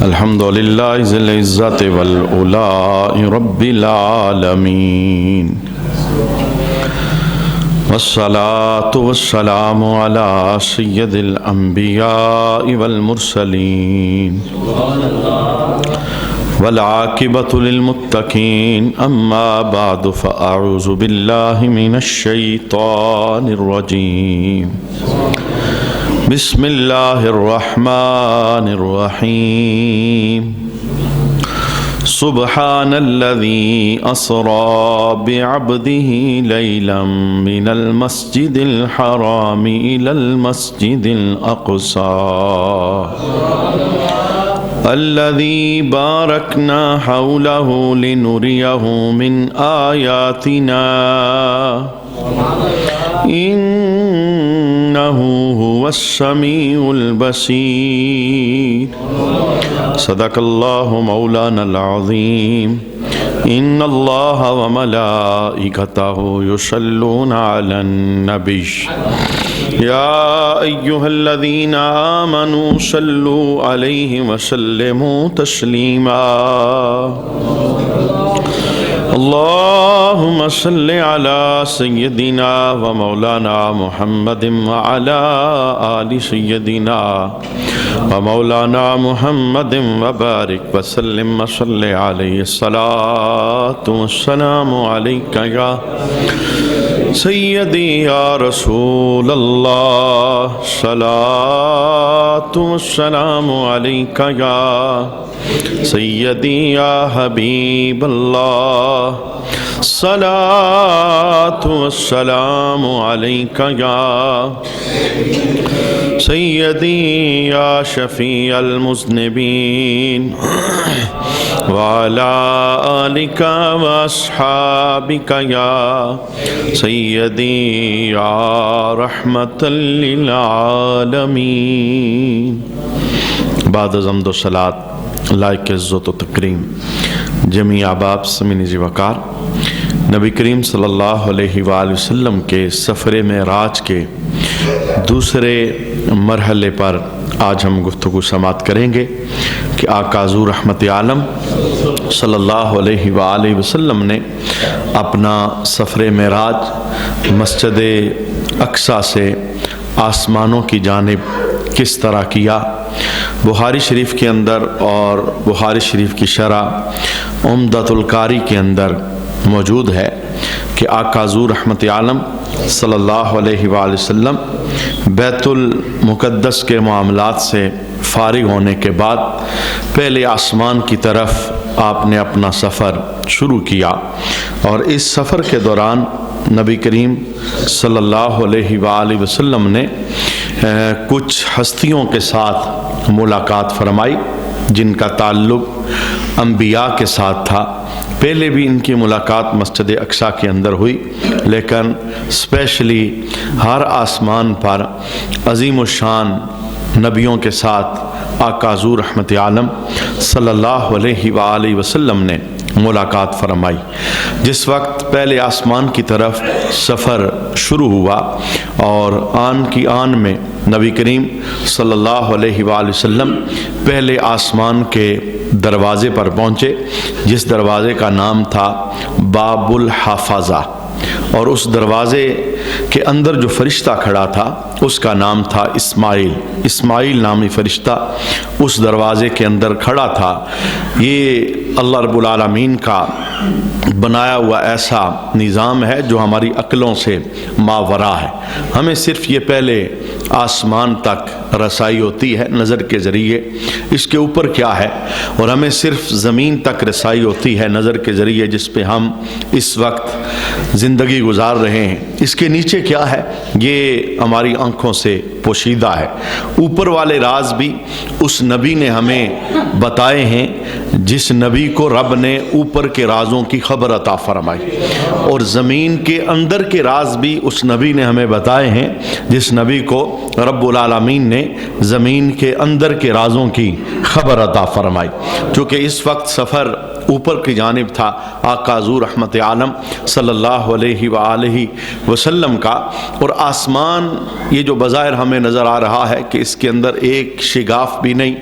الحمد لله ذي العزة والعلاء رب العالمين والصلاة والسلام على سيد الأنبياء والمرسلين والعاقبة للمتقين أما بعد فأعوذ بالله من الشيطان الرجيم بسم الله الرحمن الرحيم سبحان الذي أسرى بعبده ليلا من المسجد الحرام إلى المسجد الأقصى الذي باركنا حوله لنريه من آياتنا إنه هو السميع البصير صدق الله مولانا العظيم إن الله وملائكته يصلون على النبي يا أيها الذين آمنوا صلوا عليه وسلموا تسليما اللهم صل على سيدنا ومولانا محمد وعلى آل سيدنا ومولانا محمد وبارك وسلم وصل عليه الصلاة والسلام عليك يا سيدي يا رسول الله صلاة والسلام عليك يا سيدي يا حبيب الله صلاة والسلام عليك يا سيدي يا شفيع المذنبين وعلى آلك وأصحابك يا سيدي يا رحمة للعالمين بعد حمد و صلاة لائق عزت و تکریم جمیع احباب سمین ذی وقار نبی کریم صلی اللہ علیہ وآلہ وسلم کے سفر معراج کے دوسرے مرحلے پر آج ہم گفتگو سماعت کریں گے کہ آقا حضور رحمت عالم صلی اللہ علیہ وآلہ وسلم نے اپنا سفر معراج مسجد اقصیٰ سے آسمانوں کی جانب کس طرح کیا۔ بخاری شریف کے اندر اور بخاری شریف کی شرح عمدۃ القاری کے اندر موجود ہے کہ آقا حضور رحمت عالم صلی اللہ علیہ وآلہ وسلم بیت المقدس کے معاملات سے فارغ ہونے کے بعد پہلے آسمان کی طرف آپ نے اپنا سفر شروع کیا، اور اس سفر کے دوران نبی کریم صلی اللہ علیہ وآلہ وسلم نے کچھ ہستیوں کے ساتھ ملاقات فرمائی جن کا تعلق انبیاء کے ساتھ تھا۔ پہلے بھی ان کی ملاقات مسجد اقصیٰ کے اندر ہوئی، لیکن اسپیشلی ہر آسمان پر عظیم الشان نبیوں کے ساتھ آقا حضور رحمت عالم صلی اللہ علیہ وآلہ وسلم نے ملاقات فرمائی۔ جس وقت پہلے آسمان کی طرف سفر شروع ہوا اور آن کی آن میں نبی کریم صلی اللہ علیہ وآلہ وسلم پہلے آسمان کے دروازے پر پہنچے، جس دروازے کا نام تھا باب الحفاظہ، اور اس دروازے کے اندر جو فرشتہ کھڑا تھا اس کا نام تھا اسماعیل نامی فرشتہ اس دروازے کے اندر کھڑا تھا۔ یہ اللہ رب العالمین کا بنایا ہوا ایسا نظام ہے جو ہماری عقلوں سے ماورا ہے۔ ہمیں صرف یہ پہلے آسمان تک رسائی ہوتی ہے نظر کے ذریعے، اس کے اوپر کیا ہے، اور ہمیں صرف زمین تک رسائی ہوتی ہے نظر کے ذریعے جس پہ ہم اس وقت زندگی گزار رہے ہیں۔ اس کے نیچے کیا ہے یہ ہماری آنکھوں سے پوشیدہ ہے۔ اوپر والے راز بھی اس نبی نے ہمیں بتائے ہیں جس نبی کو رب نے اوپر کے رازوں کی خبر عطا فرمائی، اور زمین کے اندر کے راز بھی اس نبی نے ہمیں بتائے ہیں جس نبی کو رب العالمین نے زمین کے اندر کے رازوں کی خبر عطا فرمائی۔ چونکہ اس وقت سفر اوپر کی جانب تھا آقا حضور رحمت عالم صلی اللہ علیہ وآلہ وسلم کا، اور آسمان یہ جو بظاہر ہمیں نظر آ رہا ہے کہ اس کے اندر ایک شگاف بھی نہیں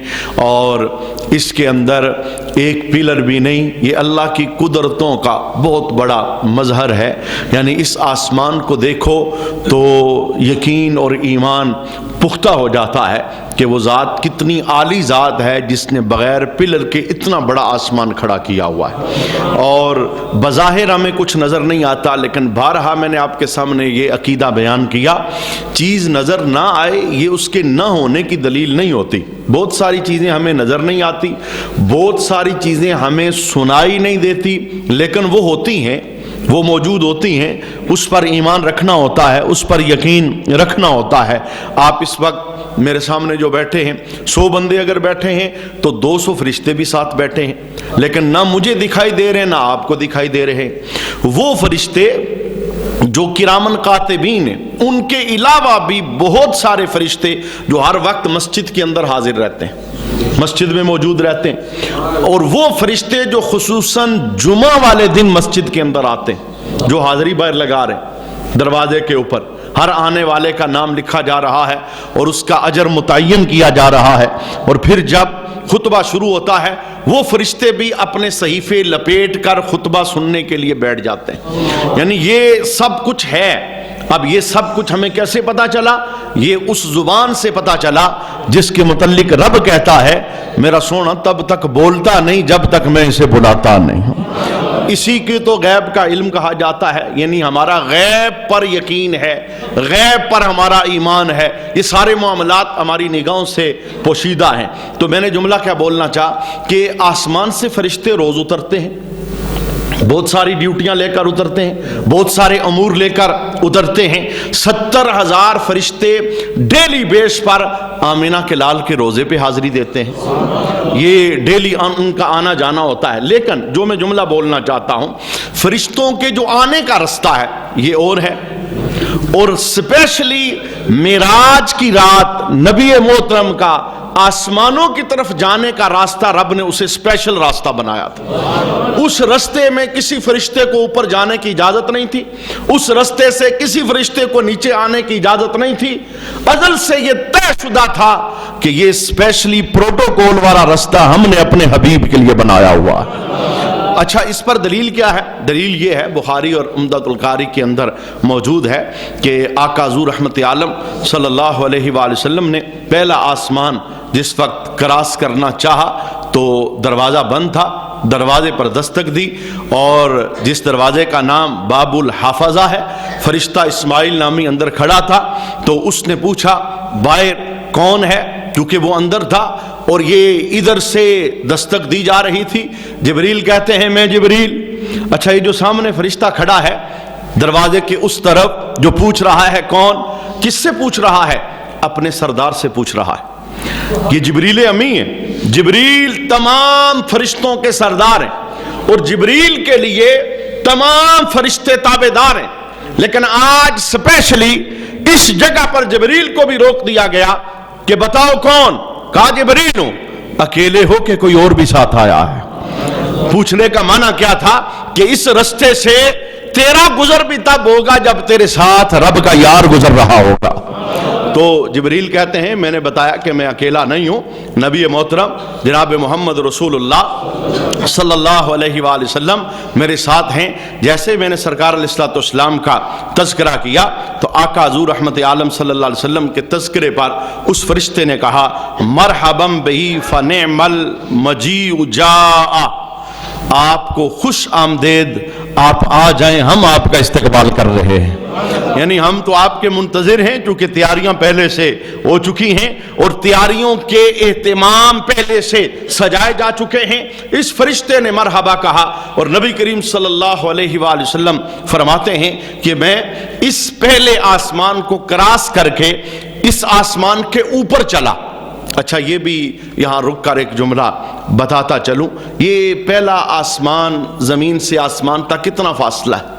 اور اس کے اندر ایک پلر بھی نہیں، یہ اللہ کی قدرتوں کا بہت بڑا مظہر ہے۔ یعنی اس آسمان کو دیکھو تو یقین اور ایمان پختہ ہو جاتا ہے کہ وہ ذات کتنی عالی ذات ہے جس نے بغیر پلر کے اتنا بڑا آسمان کھڑا کیا ہوا ہے، اور بظاہر ہمیں کچھ نظر نہیں آتا، لیکن بارہا میں نے آپ کے سامنے یہ عقیدہ بیان کیا، چیز نظر نہ آئے یہ اس کے نہ ہونے کی دلیل نہیں ہوتی۔ بہت ساری چیزیں ہمیں نظر نہیں آتی، بہت ساری چیزیں ہمیں سنائی نہیں دیتی، لیکن وہ ہوتی ہیں، وہ موجود ہوتی ہیں، اس پر ایمان رکھنا ہوتا ہے، اس پر یقین رکھنا ہوتا ہے۔ آپ اس وقت میرے سامنے جو بیٹھے ہیں، 100 بندے اگر بیٹھے ہیں تو 200 فرشتے بھی ساتھ بیٹھے ہیں، لیکن نہ مجھے دکھائی دے رہے ہیں نہ آپ کو دکھائی دے رہے ہیں۔ وہ فرشتے جو کرامن کاتبین ہیں، ان کے علاوہ بھی بہت سارے فرشتے جو ہر وقت مسجد کے اندر حاضر رہتے ہیں، مسجد میں موجود رہتے ہیں، اور وہ فرشتے جو خصوصاً جمعہ والے دن مسجد کے اندر آتے ہیں، جو حاضری باہر لگا رہے ہیں دروازے کے اوپر، ہر آنے والے کا نام لکھا جا رہا ہے اور اس کا اجر متعین کیا جا رہا ہے، اور پھر جب خطبہ شروع ہوتا ہے وہ فرشتے بھی اپنے صحیفے لپیٹ کر خطبہ سننے کے لیے بیٹھ جاتے ہیں۔ یعنی یہ سب کچھ ہے۔ اب یہ سب کچھ ہمیں کیسے پتا چلا؟ یہ اس زبان سے پتا چلا جس کے متعلق رب کہتا ہے میرا سونا تب تک بولتا نہیں جب تک میں اسے بلاتا نہیں ہوں۔ اسی کی تو غیب کا علم کہا جاتا ہے، یعنی ہمارا غیب پر یقین ہے، غیب پر ہمارا ایمان ہے، یہ سارے معاملات ہماری نگاہوں سے پوشیدہ ہیں۔ تو میں نے جملہ کیا بولنا چاہا کہ آسمان سے فرشتے روز اترتے ہیں، بہت ساری ڈیوٹیاں لے کر اترتے ہیں، بہت سارے امور لے کر اترتے ہیں۔ 70,000 فرشتے ڈیلی بیس پر آمینہ کے لال کے روزے پہ حاضری دیتے ہیں، یہ ڈیلی ان کا آنا جانا ہوتا ہے۔ لیکن جو میں جملہ بولنا چاہتا ہوں، فرشتوں کے جو آنے کا رستہ ہے یہ اور ہے، اور اسپیشلی معراج کی رات نبی محترم کا آسمانوں کی طرف جانے کا راستہ رب نے اسے اسپیشل راستہ بنایا تھا۔ اس رستے میں کسی فرشتے کو اوپر جانے کی اجازت نہیں تھی، اس رستے سے کسی فرشتے کو نیچے آنے کی اجازت نہیں تھی۔ ازل سے یہ طے شدہ تھا کہ یہ اسپیشلی پروٹوکول والا رستہ ہم نے اپنے حبیب کے لیے بنایا ہوا ہے۔ اچھا، اس پر دلیل کیا ہے؟ دلیل یہ ہے، بخاری اور عمدۃ القاری کے اندر موجود ہے کہ آقا حضور رحمت عالم صلی اللہ علیہ وآلہ وسلم نے پہلا آسمان جس وقت کراس کرنا چاہا تو دروازہ بند تھا، دروازے پر دستک دی، اور جس دروازے کا نام باب الحافظہ ہے، فرشتہ اسماعیل نامی اندر کھڑا تھا، تو اس نے پوچھا باہر کون ہے، کیونکہ وہ اندر تھا اور یہ ادھر سے دستک دی جا رہی تھی۔ جبریل کہتے ہیں میں جبریل۔ اچھا، یہ جو سامنے فرشتہ کھڑا ہے دروازے کے اس طرف جو پوچھ رہا ہے کون، کس سے پوچھ رہا ہے؟ اپنے سردار سے پوچھ رہا ہے۔ یہ جبریل امی ہے، جبریل تمام فرشتوں کے سردار ہیں اور جبریل کے لیے تمام فرشتے تابعدار ہیں، لیکن آج سپیشلی اس جگہ پر جبریل کو بھی روک دیا گیا کہ بتاؤ کون؟ کہا جبریل ہوں۔ اکیلے ہو کہ کوئی اور بھی ساتھ آیا ہے؟ پوچھنے کا معنی کیا تھا کہ اس رستے سے تیرا گزر بھی تب ہوگا جب تیرے ساتھ رب کا یار گزر رہا ہوگا۔ تو جبریل کہتے ہیں میں نے بتایا کہ میں اکیلا نہیں ہوں، نبی محترم جناب محمد رسول اللہ صلی اللہ علیہ وآلہ وسلم میرے ساتھ ہیں۔ جیسے میں نے سرکار علیہ الصلوۃ والسلام کا تذکرہ کیا تو آقا حضور رحمت عالم صلی اللہ علیہ وسلم کے تذکرے پر اس فرشتے نے کہا مرحباً بہی فنعم المجیء جاء، آپ کو خوش آمدید، آپ آ جائیں، ہم آپ کا استقبال کر رہے ہیں۔ یعنی ہم تو آپ کے منتظر ہیں کیونکہ تیاریاں پہلے سے ہو چکی ہیں اور تیاریوں کے اہتمام پہلے سے سجائے جا چکے ہیں۔ اس فرشتے نے مرحبا کہا اور نبی کریم صلی اللہ علیہ وآلہ وسلم فرماتے ہیں کہ میں اس پہلے آسمان کو کراس کر کے اس آسمان کے اوپر چلا۔ اچھا، یہ بھی یہاں رک کر ایک جملہ بتاتا چلوں، یہ پہلا آسمان زمین سے آسمان تک کتنا فاصلہ ہے؟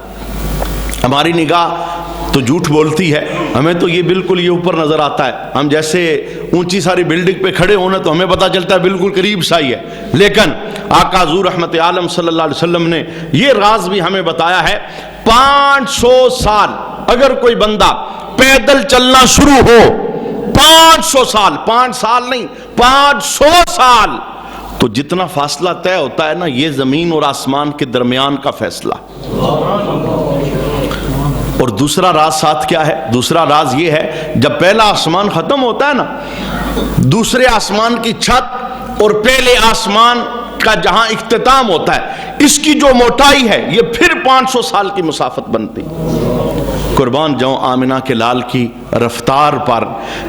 ہماری نگاہ تو جھوٹ بولتی ہے. ہمیں تو یہ بالکل یہ اوپر نظر آتا ہے, ہم جیسے اونچی ساری بلڈنگ پہ کھڑے ہونا تو ہمیں پتہ چلتا ہے بالکل قریب سا ہی ہے, لیکن آقا حضور رحمت عالم صلی اللہ علیہ وسلم نے یہ راز بھی ہمیں بتایا ہے. 500 سال اگر کوئی بندہ پیدل چلنا شروع ہو, 500 سال, 5 سال نہیں 500 سال, تو جتنا فاصلہ طے ہوتا ہے نا, یہ زمین اور آسمان کے درمیان کا فیصلہ. اور دوسرا راز ساتھ کیا ہے؟ دوسرا راز یہ ہے, جب پہلا آسمان ختم ہوتا ہے نا, دوسرے آسمان کی چھت اور پہلے آسمان کا جہاں اختتام ہوتا ہے, اس کی جو موٹائی ہے یہ پھر 500 سال کی مسافت بنتی. قربان جاؤں آمنہ کے لال کی رفتار پر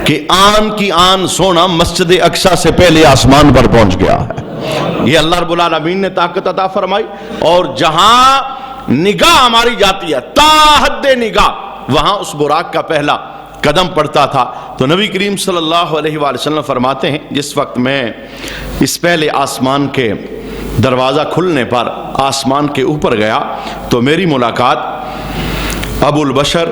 کہ آن کی آن سونا مسجد اقصی سے پہلے آسمان پر پہنچ گیا ہے. یہ اللہ رب العالمین نے طاقت عطا فرمائی. اور جہاں نگاہ ہماری جاتی ہے تا حد نگاہ, وہاں اس براق کا پہلا قدم پڑتا تھا. تو نبی کریم صلی اللہ علیہ وآلہ وسلم فرماتے ہیں, جس وقت میں اس پہلے آسمان کے دروازہ کھلنے پر آسمان کے اوپر گیا تو میری ملاقات ابو البشر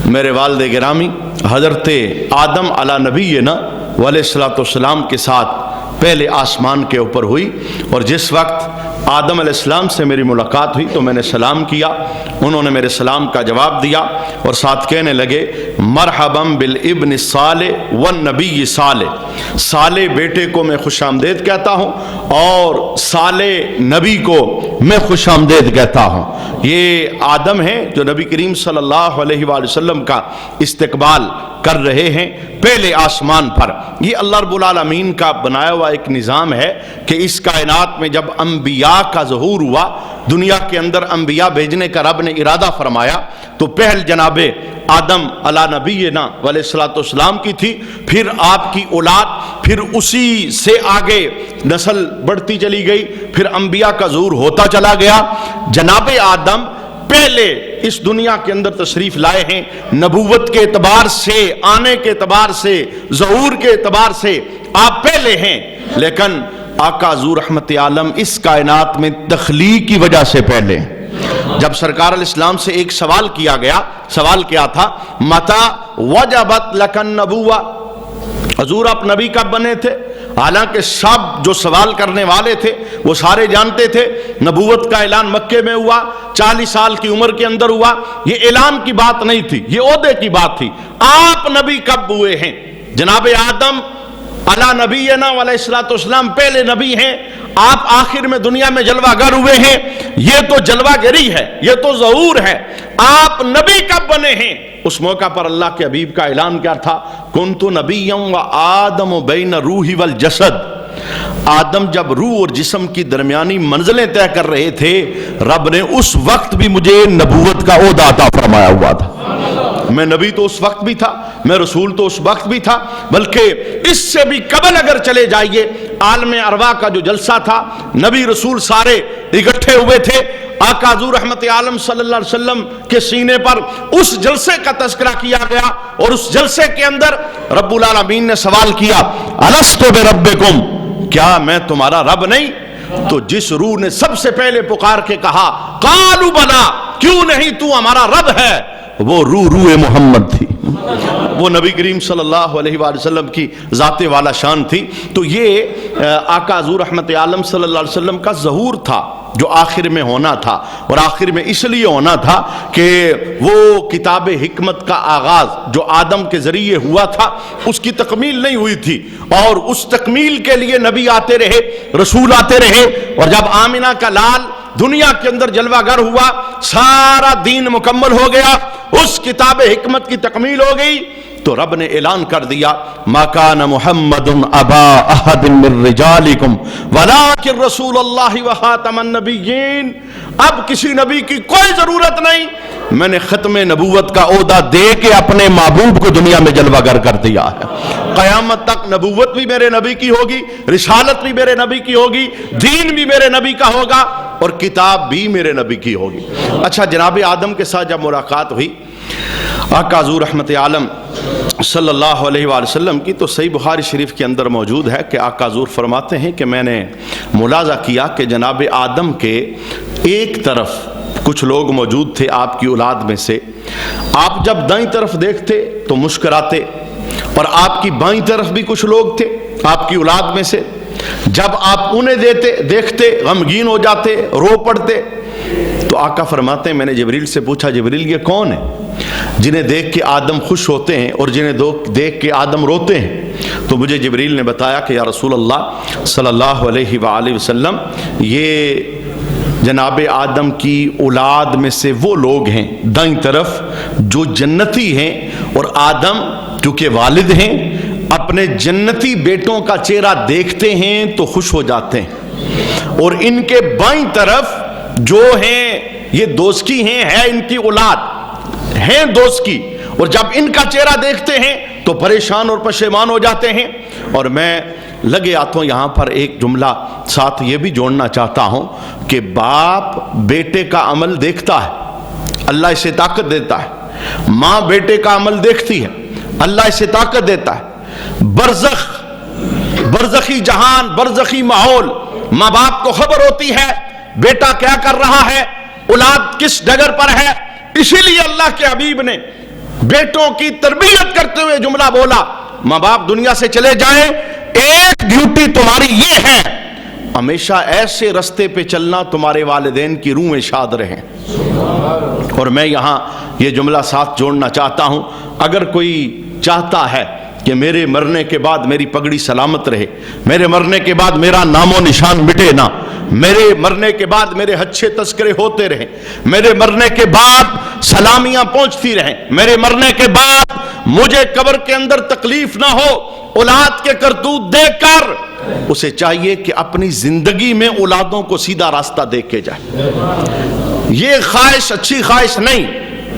میرے والد گرامی حضرت آدم علی نبینا علیہ الصلوۃ والسلام کے ساتھ پہلے آسمان کے اوپر ہوئی. اور جس وقت آدم علیہ السلام سے میری ملاقات ہوئی تو میں نے سلام کیا, انہوں نے میرے سلام کا جواب دیا اور ساتھ کہنے لگے مرحبا بالابن الصالح والنبی صالح. صالح بیٹے کو میں خوش آمدید کہتا ہوں اور صالح نبی کو میں خوش آمدید کہتا ہوں. یہ آدم ہیں جو نبی کریم صلی اللہ علیہ وآلہ وسلم کا استقبال کر رہے ہیں پہلے آسمان پر. یہ اللہ رب العالمین کا بنایا ہوا ایک نظام ہے کہ اس کائنات میں جب انبیاء کا ظہور ہوا, دنیا کے اندر انبیاء بھیجنے کا رب نے ارادہ فرمایا, تو پہل جناب آدم علی نبینا علیہ الصلوۃ والسلام کی تھی, پھر آپ کی اولاد, پھر اسی سے آگے نسل بڑھتی چلی گئی, پھر انبیاء کا ظہور ہوتا چلا گیا. جناب آدم پہلے اس دنیا کے اندر تشریف لائے ہیں, نبوت کے اعتبار سے, آنے کے اعتبار سے, ظہور کے اعتبار سے آپ پہلے ہیں, لیکن آقا حضور رحمت عالم اس کائنات میں تخلیق کی وجہ سے پہلے. جب سرکار علیہ السلام سے ایک سوال کیا گیا, سوال کیا تھا, متا وجبت لک النبوہ, حضور آپ نبی کب بنے تھے؟ حالانکہ سب جو سوال کرنے والے تھے وہ سارے جانتے تھے نبوت کا اعلان مکے میں ہوا, 40 سال کی عمر کے اندر ہوا. یہ اعلان کی بات نہیں تھی, یہ عہدے کی بات تھی. آپ نبی کب ہوئے ہیں؟ جناب آدم علی نبینا علیہ الصلوۃ والسلام پہلے نبی ہیں, آپ آخر میں دنیا میں جلوہ گر ہوئے ہیں. یہ تو جلوہ گری ہے, یہ تو ظہور ہے. آپ نبی کب بنے ہیں؟ اس موقع پر اللہ کے حبیب کا اعلان کیا تھا, کنت نبیا و آدم بین روح والجسد. آدم جب روح اور جسم کی درمیانی منزلیں طے کر رہے تھے, رب نے اس وقت بھی مجھے نبوت کا عہدہ عطا فرمایا ہوا تھا. میں نبی تو اس وقت بھی تھا, میں رسول تو اس وقت بھی تھا, بلکہ اس سے بھی قبل اگر چلے جائیے, عالم ارواح کا جو جلسہ تھا, نبی رسول سارے اکٹھے ہوئے تھے. آقا حضور رحمت عالم صلی اللہ علیہ وسلم کے سینے پر اس جلسے کا تذکرہ کیا گیا, اور اس جلسے کے اندر رب العالمین نے سوال کیا, الست بربکم, کیا میں تمہارا رب نہیں؟ تو جس روح نے سب سے پہلے پکار کے کہا قالوا بلا, کیوں نہیں تو ہمارا رب ہے, وہ روح محمد تھی. وہ نبی کریم صلی اللہ علیہ وآلہ وسلم کی ذات والا شان تھی. تو یہ آقا حضور رحمت عالم صلی اللہ علیہ وسلم کا ظہور تھا جو آخر میں ہونا تھا, اور آخر میں اس لیے ہونا تھا کہ وہ کتاب حکمت کا آغاز جو آدم کے ذریعے ہوا تھا اس کی تکمیل نہیں ہوئی تھی, اور اس تکمیل کے لیے نبی آتے رہے, رسول آتے رہے. اور جب آمنہ کا لال دنیا کے اندر جلوہ گر ہوا, سارا دین مکمل ہو گیا, اس کتاب حکمت کی تکمیل ہو گئی, تو رب نے اعلان کر دیا ما کان محمد ابا احد من رجالکم ولکن رسول اللہ وخاتم النبیین. اب کسی نبی کی کوئی ضرورت نہیں, میں نے ختم نبوت کا عہدہ دے کے اپنے محبوب کو دنیا میں جلوہ گر کر دیا ہے. قیامت تک نبوت بھی میرے نبی کی ہوگی, رسالت بھی میرے نبی کی ہوگی, دین بھی میرے نبی کا ہوگا, اور کتاب بھی میرے نبی کی ہوگی. اچھا, جناب آدم کے ساتھ جب ملاقات ہوئی آقا حضور رحمت عالم صلی اللہ علیہ وآلہ وسلم کی, تو صحیح بخاری شریف کے اندر موجود ہے کہ آقا حضور فرماتے ہیں کہ میں نے ملاحظہ کیا کہ جناب آدم کے ایک طرف کچھ لوگ موجود تھے آپ کی اولاد میں سے، آپ جب دائیں طرف دیکھتے تو مسکراتے، اور آپ کی بائیں طرف بھی کچھ لوگ تھے آپ کی اولاد میں سے، جب آپ انہیں دیکھتے غمگین ہو جاتے، رو پڑتے۔ تو آقا فرماتے ہیں میں نے جبریل سے پوچھا جبریل یہ کون ہے جنہیں دیکھ کے آدم خوش ہوتے ہیں اور جنہیں دیکھ کے آدم روتے ہیں؟ تو مجھے جبریل نے بتایا کہ یا رسول اللہ صلی اللہ علیہ وآلہ وسلم، یہ جناب آدم کی اولاد میں سے وہ لوگ ہیں دائیں طرف جو جنتی ہیں، اور آدم کیونکہ والد ہیں اپنے جنتی بیٹوں کا چہرہ دیکھتے ہیں تو خوش ہو جاتے ہیں، اور ان کے بائیں طرف جو ہیں یہ دوسکی ہیں، ہے ان کی اولاد ہیں دوسکی، اور جب ان کا چہرہ دیکھتے ہیں تو پریشان اور پشیمان ہو جاتے ہیں۔ اور میں لگے ہاتھوں یہاں پر ایک جملہ ساتھ یہ بھی جوڑنا چاہتا ہوں کہ باپ بیٹے کا عمل دیکھتا ہے، اللہ اسے طاقت دیتا ہے، ماں بیٹے کا عمل دیکھتی ہے، اللہ اسے طاقت دیتا ہے۔ برزخی جہان، برزخی ماحول، ماں باپ کو خبر ہوتی ہے بیٹا کیا کر رہا ہے، اولاد کس ڈگر پر ہے، اسی لیے اللہ کے حبیب نے بیٹوں کی تربیت کرتے ہوئے جملہ بولا، ماں باپ دنیا سے چلے جائیں، ایک ڈیوٹی تمہاری یہ ہے، ہمیشہ ایسے رستے پہ چلنا تمہارے والدین کی روحیں شاد رہیں۔ اور میں یہاں یہ جملہ ساتھ جوڑنا چاہتا ہوں، اگر کوئی چاہتا ہے کہ میرے مرنے کے بعد میری پگڑی سلامت رہے، میرے مرنے کے بعد میرا نام و نشان مٹے نہ، میرے مرنے کے بعد میرے اچھے تذکرے ہوتے رہیں، میرے مرنے کے بعد سلامیاں پہنچتی رہیں، میرے مرنے کے بعد مجھے قبر کے اندر تکلیف نہ ہو، اولاد کے کرتوت دیکھ کر اسے چاہیے کہ اپنی زندگی میں اولادوں کو سیدھا راستہ دیکھ کے جائے۔ یہ خواہش اچھی خواہش نہیں،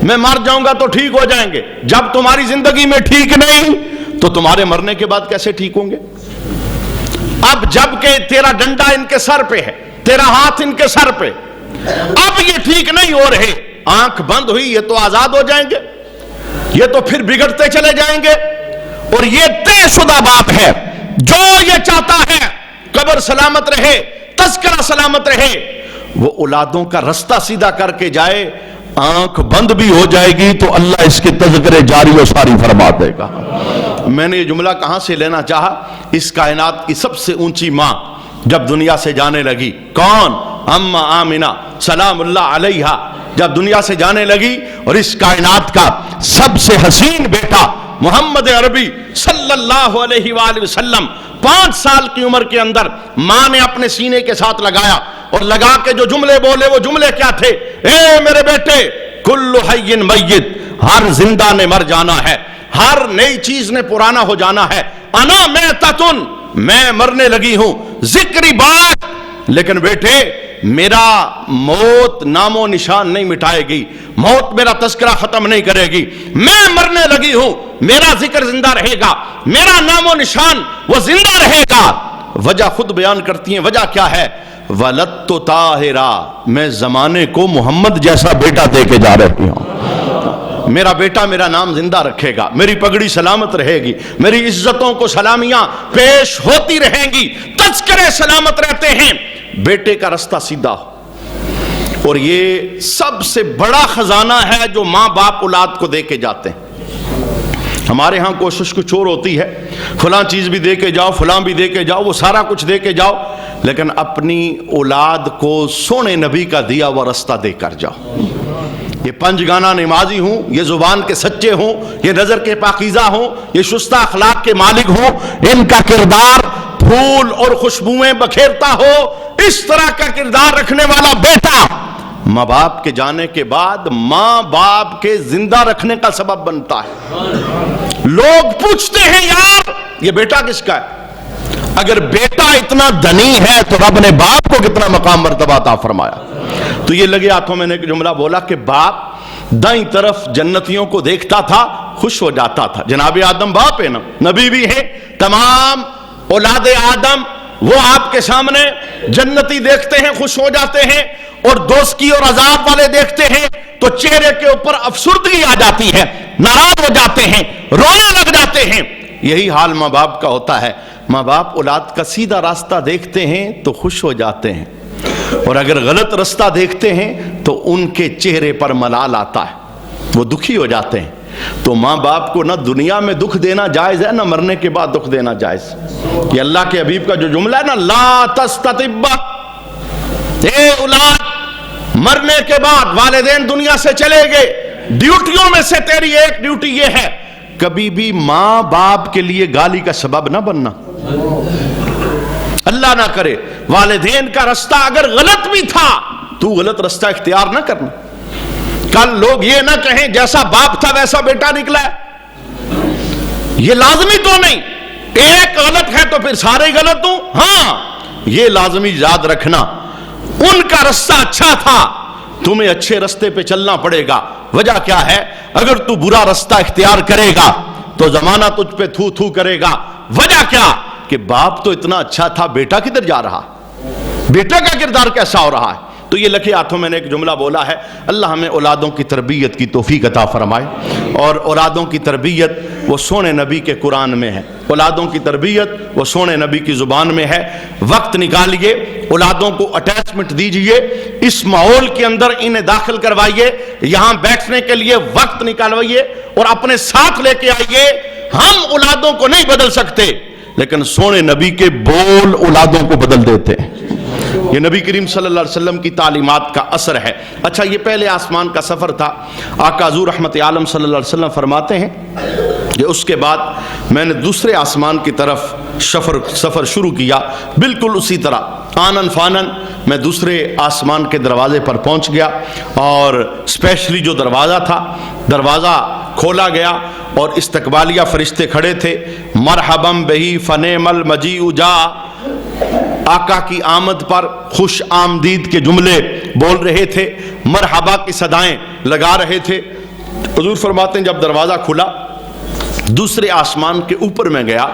میں مر جاؤں گا تو ٹھیک ہو جائیں گے، جب تمہاری زندگی میں ٹھیک نہیں تو تمہارے مرنے کے بعد کیسے ٹھیک ہوں گے؟ اب جب کہ تیرا ڈنڈا ان کے سر پہ ہے، تیرا ہاتھ ان کے سر پہ، اب یہ ٹھیک نہیں ہو رہے، آنکھ بند ہوئی، یہ تو آزاد ہو جائیں گے، یہ تو پھر بگڑتے چلے جائیں گے۔ اور یہ طے شدہ بات ہے، جو یہ چاہتا ہے قبر سلامت رہے، تذکرہ سلامت رہے، وہ اولادوں کا رستہ سیدھا کر کے جائے، آنکھ بند بھی ہو جائے گی تو اللہ اس کے تذکرے جاری و ساری فرما دے گا۔ میں نے یہ جملہ کہاں سے لینا چاہا؟ اس کائنات کی سب سے اونچی ماں جب دنیا سے جانے لگی، کون؟ اماں آمنہ سلام اللہ علیہا، جب دنیا سے جانے لگی، اور اس کائنات کا سب سے حسین بیٹا محمد عربی صلی اللہ علیہ وآلہ وسلم 5 سال کی عمر کے اندر ماں نے اپنے سینے کے ساتھ لگایا، اور لگا کے جو جملے بولے وہ جملے کیا تھے؟ اے میرے بیٹے، کل حی میت، ہر زندہ نے مر جانا ہے، ہر نئی چیز نے پرانا ہو جانا ہے، انا میتۃ، میں مرنے لگی ہوں، ذکری بات، لیکن بیٹے میرا موت نام و نشان نہیں مٹائے گی، موت میرا تذکرہ ختم نہیں کرے گی، میں مرنے لگی ہوں، میرا ذکر زندہ رہے گا، میرا نام و نشان وہ زندہ رہے گا۔ وجہ خود بیان کرتی ہیں، وجہ کیا ہے؟ وَلَدْتُ طَاهِرًا، میں زمانے کو محمد جیسا بیٹا دے کے جا رہی ہوں، میرا بیٹا میرا نام زندہ رکھے گا، میری پگڑی سلامت رہے گی، میری عزتوں کو سلامیاں پیش ہوتی رہیں گی، تذکرے سلامت رہتے ہیں، بیٹے کا رستہ سیدھا ہو۔ اور یہ سب سے بڑا خزانہ ہے جو ماں باپ اولاد کو دے کے جاتے ہیں۔ ہمارے ہاں کوشش کچھ اور ہوتی ہے، فلاں چیز بھی دے کے جاؤ، فلاں بھی دے کے جاؤ، وہ سارا کچھ دے کے جاؤ، لیکن اپنی اولاد کو سونے نبی کا دیا ہوا رستہ دے کر جاؤ۔ یہ 5 گانا نمازی ہوں، یہ زبان کے سچے ہوں، یہ نظر کے پاکیزہ ہوں، یہ شستہ اخلاق کے مالک ہوں، ان کا کردار پھول اور خوشبوئیں بکھیرتا ہو، اس طرح کا کردار رکھنے والا بیٹا ماں باپ کے جانے کے بعد ماں باپ کے زندہ رکھنے کا سبب بنتا ہے۔ لوگ پوچھتے ہیں یار یہ بیٹا کس کا ہے؟ اگر بیٹا اتنا دنی ہے تو رب نے باپ کو کتنا مقام مرتبہ عطا فرمایا۔ تو یہ لگے ہاتھوں میں نے ایک جملہ بولا کہ باپ دائیں طرف جنتیوں کو دیکھتا تھا، خوش ہو جاتا تھا۔ جناب آدم باپ ہے نا، نبی بھی ہے، تمام اولاد آدم وہ آپ کے سامنے جنتی دیکھتے ہیں، خوش ہو جاتے ہیں، اور دوستی اور عذاب والے دیکھتے ہیں تو چہرے کے اوپر افسردگی آ جاتی ہے، ناراض ہو جاتے ہیں، رونے لگ جاتے ہیں۔ یہی حال ماں باپ کا ہوتا ہے، ماں باپ اولاد کا سیدھا راستہ دیکھتے ہیں تو خوش ہو جاتے ہیں، اور اگر غلط رستہ دیکھتے ہیں تو ان کے چہرے پر ملال آتا ہے، وہ دکھی ہو جاتے ہیں۔ تو ماں باپ کو نہ دنیا میں دکھ دینا جائز ہے، نہ مرنے کے بعد دکھ دینا جائز۔ یہ اللہ کے حبیب کا جو جملہ ہے نا، لا تستطب، اے اولاد مرنے کے بعد والدین دنیا سے چلے گئے، ڈیوٹیوں میں سے تیری ایک ڈیوٹی یہ ہے، کبھی بھی ماں باپ کے لیے گالی کا سبب نہ بننا۔ اللہ نہ کرے والدین کا رستہ اگر غلط بھی تھا تو غلط رستہ اختیار نہ کرنا۔ کل لوگ یہ نہ کہیں جیسا باپ تھا ویسا بیٹا نکلا ہے، یہ لازمی تو نہیں، ایک غلط ہے تو پھر سارے غلط ہوں، ہاں یہ لازمی یاد رکھنا ان کا رستہ اچھا تھا، تمہیں اچھے رستے پہ چلنا پڑے گا۔ وجہ کیا ہے؟ اگر تو برا رستہ اختیار کرے گا تو زمانہ تجھ پہ تھو تھو کرے گا۔ وجہ کیا کہ باپ تو اتنا اچھا تھا، بیٹا کدھر جا رہا، بیٹا کا کردار کیسا ہو رہا ہے؟ تو یہ لکھے ہاتھوں میں نے ایک جملہ بولا ہے، اللہ ہمیں اولادوں کی تربیت کی توفیق عطا فرمائے، اور اولادوں کی تربیت وہ سونے نبی کے قرآن میں ہے، اولادوں کی تربیت وہ سونے نبی کی زبان میں ہے۔ وقت نکالیے، اولادوں کو اٹیچمنٹ دیجئے، اس ماحول کے اندر انہیں داخل کروائیے، یہاں بیٹھنے کے لیے وقت نکالوائیے اور اپنے ساتھ لے کے آئیے۔ ہم اولادوں کو نہیں بدل سکتے، لیکن سونے نبی کے بول اولادوں کو بدل دیتے ہیں۔ یہ نبی کریم صلی اللہ علیہ وسلم کی تعلیمات کا اثر ہے۔ اچھا، یہ پہلے آسمان کا سفر تھا۔ آقا حضور رحمت عالم صلی اللہ علیہ وسلم فرماتے ہیں کہ اس کے بعد میں نے دوسرے آسمان کی طرف سفر شروع کیا، بالکل اسی طرح آنن فانن میں دوسرے آسمان کے دروازے پر پہنچ گیا، اور اسپیشلی جو دروازہ تھا، دروازہ کھولا گیا اور استقبالیہ فرشتے کھڑے تھے، مرحباً بہی فنعم المجیء جاء، آقا کی آمد پر خوش آمدید کے جملے بول رہے تھے، مرحبا کی صدائیں لگا رہے تھے۔ حضور فرماتے ہیں جب دروازہ کھلا دوسرے آسمان کے اوپر میں گیا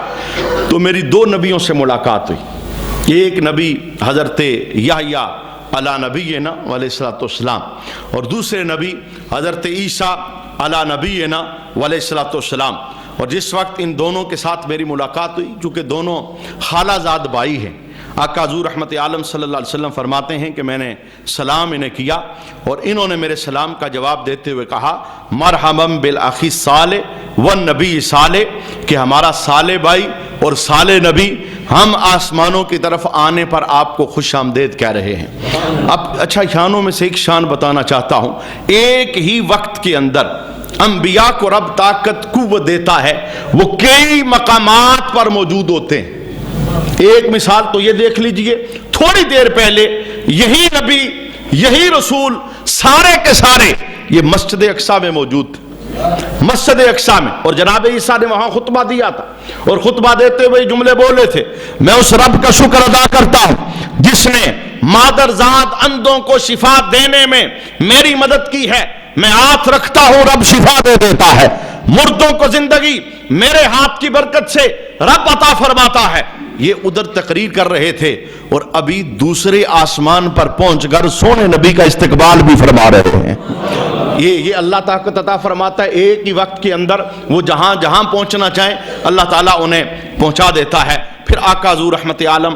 تو میری دو نبیوں سے ملاقات ہوئی، ایک نبی حضرت یحییٰ علی نبینا علیہ الصلوۃ والسلام، اور دوسرے نبی حضرت عیسیٰ علی نبینا علیہ الصلوۃ والسلام۔ اور جس وقت ان دونوں کے ساتھ میری ملاقات ہوئی، چونکہ دونوں خالہ زاد بھائی ہیں، آقا حضور رحمت عالم صلی اللہ علیہ وسلم فرماتے ہیں کہ میں نے سلام انہیں کیا اور انہوں نے میرے سلام کا جواب دیتے ہوئے کہا، مرحباً بالاخی صالح والنبی صالح، کہ ہمارا صالح بھائی اور صالح نبی ہم آسمانوں کی طرف آنے پر آپ کو خوش آمدید کہہ رہے ہیں۔ اب اچھا، شانوں میں سے ایک شان بتانا چاہتا ہوں، ایک ہی وقت کے اندر انبیاء کو رب طاقت قوت دیتا ہے، وہ کئی مقامات پر موجود ہوتے ہیں۔ ایک مثال تو یہ دیکھ لیجئے، تھوڑی دیر پہلے یہی نبی یہی رسول سارے کے سارے یہ مسجد اقصیٰ میں موجود تھے، مسجد اقصیٰ میں، اور جناب عیسیٰ نے وہاں خطبہ دیا تھا، اور خطبہ دیتے ہوئے جملے بولے تھے، میں اس رب کا شکر ادا کرتا ہوں جس نے مادرزاد اندھوں کو شفا دینے میں میری مدد کی ہے، میں ہاتھ رکھتا ہوں رب شفا دے دیتا ہے، مردوں کو زندگی میرے ہاتھ کی برکت سے رب عطا فرماتا ہے۔ یہ ادھر تقریر کر رہے تھے اور ابھی دوسرے آسمان پر پہنچ کر سونے نبی کا استقبال بھی فرما رہے ہیں۔ یہ اللہ طاقت عطا فرماتا ہے، ایک ہی وقت کے اندر وہ جہاں جہاں پہنچنا چاہیں اللہ تعالیٰ انہیں پہنچا دیتا ہے۔ پھر آقا حضور رحمت عالم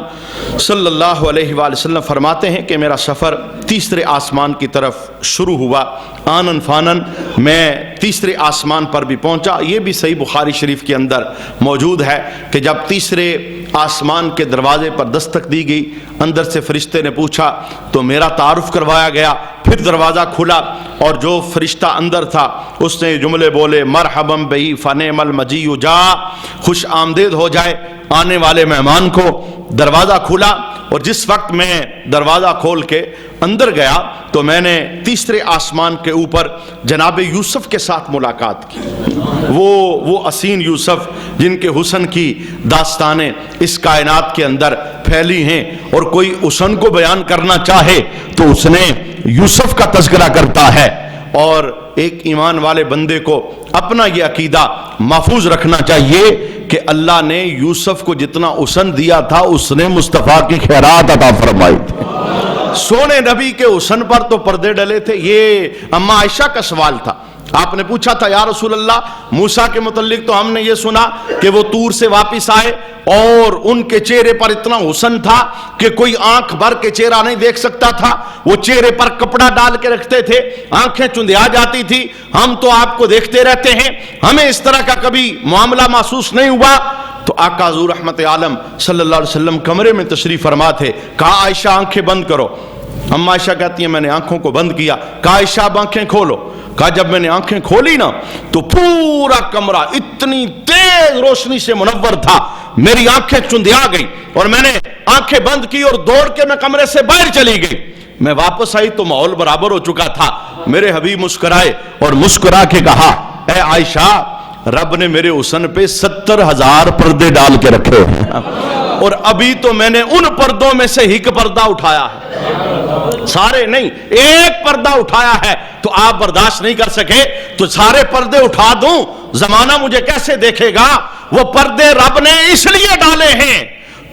صلی اللہ علیہ وآلہ وسلم فرماتے ہیں کہ میرا سفر تیسرے آسمان کی طرف شروع ہوا، آنن فانن میں تیسرے آسمان پر بھی پہنچا۔ یہ بھی صحیح بخاری شریف کے اندر موجود ہے کہ جب تیسرے آسمان کے دروازے پر دستک دی گئی، اندر سے فرشتے نے پوچھا تو میرا تعارف کروایا گیا، پھر دروازہ کھلا اور جو فرشتہ اندر تھا اس نے جملے بولے، مرحباً بہی فنعم المجیء جاء، خوش آمدید ہو جائے آنے والے مہمان کو۔ دروازہ کھلا اور جس وقت میں دروازہ کھول کے اندر گیا تو میں نے تیسرے آسمان کے اوپر جناب یوسف کے ساتھ ملاقات کی، وہ حسین یوسف جن کے حسن کی داستانیں اس کائنات کے اندر پھیلی ہیں، اور کوئی حسن کو بیان کرنا چاہے تو اس نے یوسف کا تذکرہ کرتا ہے۔ اور ایک ایمان والے بندے کو اپنا یہ عقیدہ محفوظ رکھنا چاہیے کہ اللہ نے یوسف کو جتنا حسن دیا تھا اس نے مصطفیٰ کی خیرات عطا فرمائی تھی۔ سونے نبی کے حسن پر تو پردے ڈلے تھے۔ یہ اما عائشہ کا سوال تھا آپ نے پوچھا تھا یا رسول اللہ موسیٰ کے متعلق تو ہم نے یہ سنا کہ وہ طور سے واپس آئے اور ان کے چہرے پر اتنا حسن تھا کہ کوئی آنکھ بھر کے چہرہ نہیں دیکھ سکتا تھا، وہ چہرے پر کپڑا ڈال کے رکھتے تھے، آنکھیں چندیا جاتی تھی، ہم تو آپ کو دیکھتے رہتے ہیں، ہمیں اس طرح کا کبھی معاملہ محسوس نہیں ہوا۔ تو آقا حضور رحمت عالم صلی اللہ علیہ وسلم کمرے میں تشریف فرما تھے، کہا عائشہ آنکھیں بند کرو، اما عائشہ کہتی ہیں میں نے آنکھوں کو بند کیا، کہا عائشہ اب آنکھیں کھولو، کہا جب میں نے آنکھیں کھولی نا تو پورا کمرہ اتنی تیز روشنی سے منور تھا، میری آنکھیں چندیا گئی اور میں نے آنکھیں بند کی اور دوڑ کے میں کمرے سے باہر چلی گئی۔ میں واپس آئی تو ماحول برابر ہو چکا تھا، میرے حبیب مسکرائے اور مسکرا کے کہا اے عائشہ رب نے میرے حسن پہ 70,000 پردے ڈال کے رکھے ہیں اور ابھی تو میں نے ان پردوں میں سے ایک پردہ اٹھایا ہے، سارے نہیں، ایک پردہ اٹھایا ہے، تو آپ برداشت نہیں کر سکے تو سارے پردے اٹھا دوں، زمانہ مجھے کیسے دیکھے گا؟ وہ پردے رب نے اس لیے ڈالے ہیں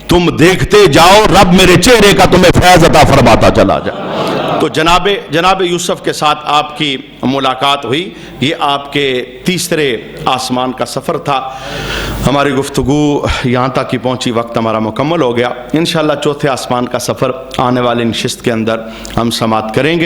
تم دیکھتے جاؤ، رب میرے چہرے کا تمہیں فیض عطا فرماتا چلا جائے۔ تو جناب یوسف کے ساتھ آپ کی ملاقات ہوئی، یہ آپ کے تیسرے آسمان کا سفر تھا۔ ہماری گفتگو یہاں تک ہی پہنچی، وقت ہمارا مکمل ہو گیا، انشاءاللہ چوتھے آسمان کا سفر آنے والے نشست کے اندر ہم سماعت کریں گے۔